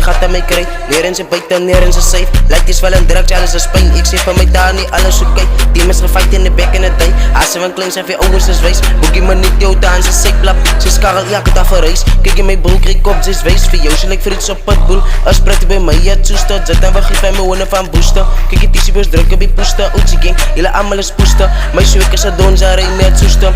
sy gaat aan my kry. Neer in sy buite, neer in sy syf. Lyk dis wel een drugs, alles is pijn. Ek sê vir my daar nie alles oké. Demons gefight in die bek en die dij. As sy van klein sy vir ouwers is wees. Boekie my niet jou daan, sy sykblap. Sy skarrel elke dag verreis. Kyk in my broek, kry kop, sy is wees. Vir jou sy lyk vir iets op pitbull. As pret by my, ja toestel. Zit en vergeef my hone van booster. Kyk die tissueboos druk op die poester. Oetsie gang, jylle allemaal is poester. My swek is a donza, rij net soester.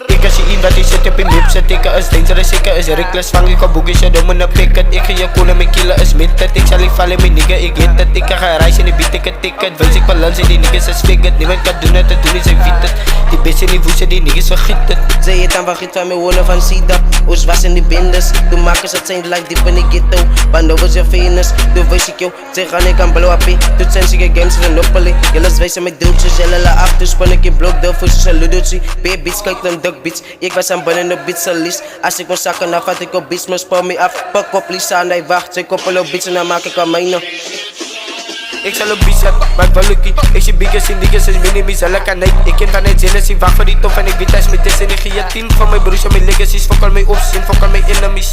Ik als je in wat is zit op je mip zet. Ik is dangerous, ik is reckless. Vang ik op boekjes, je domme een picket. Ik ga je koelen, mijn kilo is midget. Ik zal niet vallen, mijn nigga, ik weet het. Ik ga reizen, die beat ik het ticket. Wees ik balans in die niggas is figget. Niemand kan doen het, doen is ik weet het. Die bitch in die woeste, die niggas vergiet het. Zij het aan vergiet van mijn wonen van Sida. Oors was in die bendes. Toen maken ze het zijn like diep in die ghetto. Band over zijn venus, toen wees ik jou. Zij gaan ik aan blow up. Toen zijn ze games van Nopoli. Jullie wijzen met doodjes, jullie la af. Toen span ik je blok, de voetjes en ludotje. Baby beats, kijk dan duck beats. Ik was aan binnen de beats list. Als ik mijn zakken af had ik op beats, maar spel me af. Pak op Lisa en hij wacht. Zij koppel op beats en dan maak ik aan mijne. Ik zal op bies maar wel lucky. Ik zie biggest in diggers, is minimies, alle kan niet. Ik ken van het zinnen, ik wacht voor die tof en ik weet als met deze energie. Team van mijn broers en mijn legacies, fok al mijn opzien, fok al mijn enemies.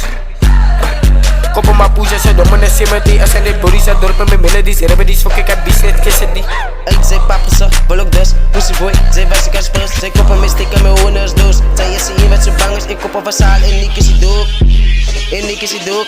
Koppen maar poes, ze dommen en simmerty. Als en dit bodies, dat dorpen met melodies. Remedies, fok ik heb business, kissen die. Ik zei papa zo, wil ook dus, pussy boy. Zij was ik als first, zij koppen me stikken mijn honors doos. Zij is hier met z'n bangers, ik koppen van zaal en ik is die doop. En ik is die doop.